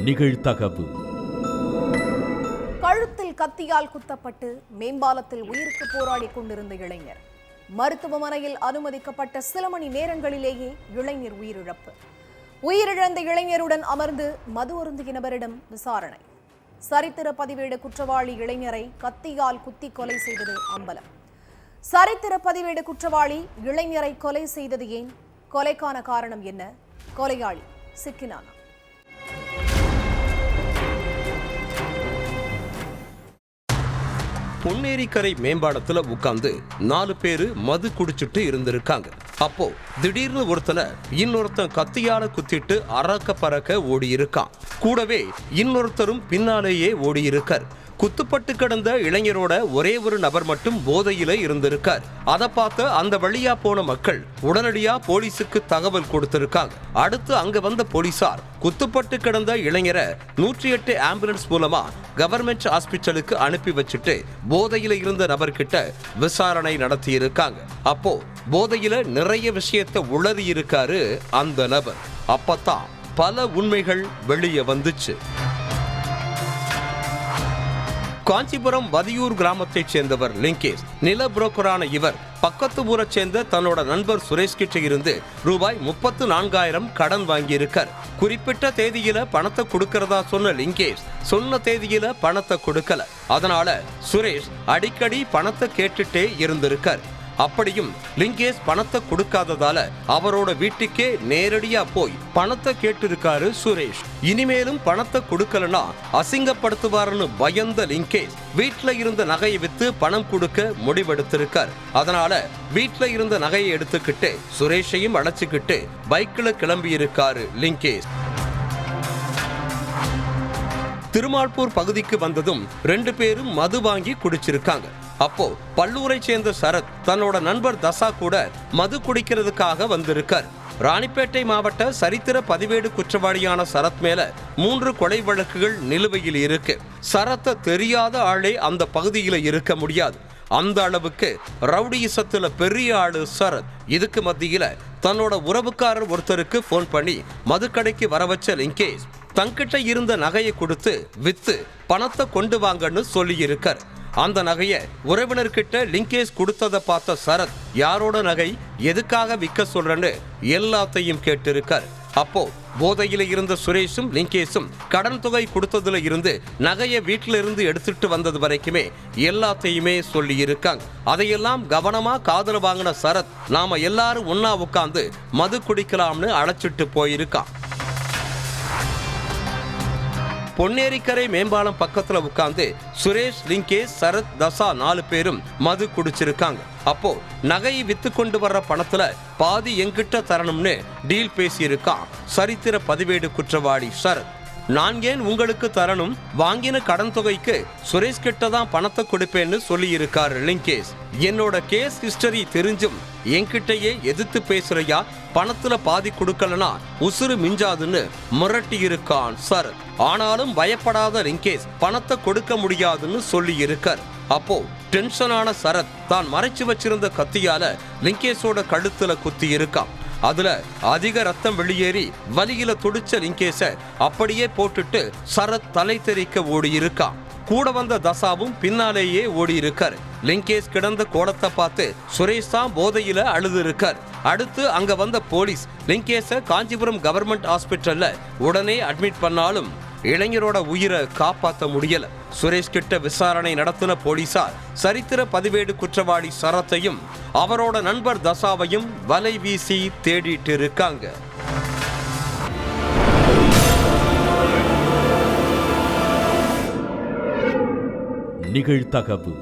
நிகழ்தகவு. கழுத்தில் கத்தியால் குத்தப்பட்டு மேம்பாலத்தில் உயிருக்கு போராடி கொண்டிருந்த இளைஞர் மருத்துவமனையில் அனுமதிக்கப்பட்ட சில மணி நேரங்களிலேயே இளைஞர் உயிரிழப்பு. உயிரிழந்த இளைஞருடன் அமர்ந்து மது அருந்திய நபரிடம் விசாரணை. சரித்திர பதிவேடு குற்றவாளி இளைஞரை கத்தியால் குத்தி கொலை செய்தது அம்பலம். சரித்திர பதிவேடு குற்றவாளி இளைஞரை கொலை செய்தது ஏன்? கொலைக்கான காரணம் என்ன? கொலையாளி சிக்கினானா? பொன்னேரிக்கரை மேம்பாலத்துல உட்கார்ந்து 4 பேரு மது குடிச்சிட்டு இருந்திருக்காங்க. அப்போ திடீர்னு இன்னொருத்தன் கத்தியால குத்திட்டு அரக்க பறக்க ஓடி இருக்கான். கூடவே இன்னொருத்தரும் பின்னாலேயே ஓடி இருக்கார். குத்துப்பட்டு கிடந்த இளைஞரோட ஒரே ஒரு நபர் மட்டும் போதையில இருந்திருக்கார். அதை பார்த்த அந்த வழியா போன மக்கள் உடனடியா போலீஸுக்கு தகவல் கொடுத்திருக்காங்க. அடுத்து அங்க வந்த போலீசார் குத்துப்பட்டு கிடந்த இளைஞரை 108 ஆம்புலன்ஸ் மூலமா கவர்மெண்ட் ஹாஸ்பிட்டலுக்கு அனுப்பி வச்சுட்டு போதையில இருந்த நபர்கிட்ட விசாரணை நடத்தி இருக்காங்க. அப்போ போதையில நிறைய விஷயத்தை உளறி இருக்காரு அந்த நபர். அப்பதான் பல உண்மைகள் வெளியே வந்துச்சு. காஞ்சிபுரம் வதியூர் கிராமத்தைச் சேர்ந்தவர் லிங்கேஷ். நில புரோக்கரான இவர் பக்கத்து ஊரை சேர்ந்த தன்னோட நண்பர் சுரேஷ் கிட்ட இருந்து ரூபாய் 34,000 கடன் வாங்கியிருக்கார். குறிப்பிட்ட தேதியில பணத்தை கொடுக்கறதா சொன்ன லிங்கேஷ் சொன்ன தேதியில பணத்தை கொடுக்கல. அதனால சுரேஷ் அடிக்கடி பணத்தை கேட்டுட்டே இருந்திருக்கார். அப்படியும் லிங்கேஷ் பணத்தை கொடுக்காததால அவரோட வீட்டுக்கே நேரடியா போய் பணத்தை கேட்டிருக்காரு சுரேஷ். இனிமேலும் பணத்தை கொடுக்கலனா அசிங்கப்படுத்துவாருன்னு பயந்த லிங்கேஷ் வீட்டுல இருந்த நகையை வித்து பணம் கொடுக்க முடிவெடுத்திருக்கார். அதனால வீட்டுல இருந்த நகையை எடுத்துக்கிட்டு சுரேஷையும் அழைச்சுக்கிட்டு பைக்ல கிளம்பி இருக்காரு லிங்கேஷ். திருமால்பூர் பகுதிக்கு வந்ததும் 2 பேரும் மது வாங்கி குடிச்சிருக்காங்க. அப்போ பல்லூரை சேர்ந்த சரத் தன்னோட நண்பர் தசா கூட மது குடிக்கிறதுக்காக வந்திருக்கார். ராணிப்பேட்டை மாவட்ட சரித்திர பதிவேடு குற்றவாளியான சரத் மேல 3 கொலை வழக்குகள் நிலுவையில் இருக்கு. சரத்தை தெரியாத ஆளே அந்த பகுதியில இருக்க முடியாது. அந்த அளவுக்கு ரவுடிசத்துல பெரிய ஆளு சரத். இதுக்கு மத்தியில தன்னோட உறவுக்காரர் ஒருத்தருக்கு போன் பண்ணி மதுக்கடைக்கு வர வச்ச லிங்கேஷ் தங்கிட்ட இருந்த நகையை கொடுத்து வித்து பணத்தை கொண்டு வாங்கன்னு சொல்லி இருக்கார். அந்த நகையை உறவினர்கிட்ட லிங்கேஷ் கொடுத்ததை பார்த்த சரத் யாரோட நகை, எதுக்காக விற்க சொல்றன்னு எல்லாத்தையும் கேட்டிருக்கார். அப்போ போதையில இருந்த சுரேஷும் லிங்கேஷும் கடன் தொகை கொடுத்ததுல இருந்து நகையை வீட்டில இருந்து எடுத்துட்டு வந்தது வரைக்குமே எல்லாத்தையுமே சொல்லி இருக்காங்க. அதையெல்லாம் கவனமா காதுல வாங்கின சரத் நாம எல்லாரும் ஒன்னா உட்கார்ந்து மது குடிக்கலாம்னு அழைச்சிட்டு போயிருக்கான். பொன்னேரிக்கரை மேம்பாலம் பக்கத்துல உட்கார்ந்து சுரேஷ், லிங்கேஷ், சரத், தசா 4 பேரும் மது குடிச்சிருக்காங்க. அப்போ நகையை வித்து கொண்டு வர்ற பணத்துல பாதி எங்கிட்ட தரணும்னு டீல் பேசியிருக்கான் சரித்திர பதிவேடு குற்றவாளி சரத். நான் ஏன் உங்களுக்கு தரணும், வாங்கின கடன் தொகைக்கு சுரேஷ் கிட்ட தான் பணத்தை கொடுப்பேன்னு சொல்லி இருக்காரு லிங்கேஷ். என்னோட கேஸ் ஹிஸ்டரி தெரிஞ்சும் என்கிட்டயே எதிர்த்து பேசுறையா, பணத்துல பாதி கொடுக்கலனா உசுறு மிஞ்சாதுன்னு மிரட்டி இருக்கான் சரத். ஆனாலும் பயப்படாத லிங்கேஷ் பணத்தை கொடுக்க முடியாதுன்னு சொல்லி இருக்கார். அப்போ டென்ஷனான சரத் தான் மறைச்சு வச்சிருந்த கத்தியால லிங்கேஷோட கழுத்துல குத்தி இருக்கான். அதுல அதிக ரத்தம் வெளியேறி வலியில துடிச்ச லிங்கேஷ அப்படியே போட்டுட்டு சரத் தலை தெறிக்க ஓடி இருக்கான். கூட வந்த தசாவும் பின்னாலேயே ஓடி இருக்கார். லிங்கேஷ் கிடந்த கோலத்தை பார்த்து சுரேஷ் தான் போதையில அழுது இருக்கார். அடுத்து அங்க வந்த போலீஸ் லிங்கேஷ காஞ்சிபுரம் கவர்மெண்ட் ஹாஸ்பிட்டல்ல உடனே அட்மிட் பண்ணாலும் இளைஞரோட உயிரை காப்பாற்ற முடியல. சுரேஷ் கிட்ட விசாரணை நடத்தின போலீசார் சரித்திர பதிவேடு குற்றவாளி சரத்தையும் அவரோட நண்பர் தசாவையும் வலை வீசி தேடிட்டு இருக்காங்க. நிகழ்தகவு.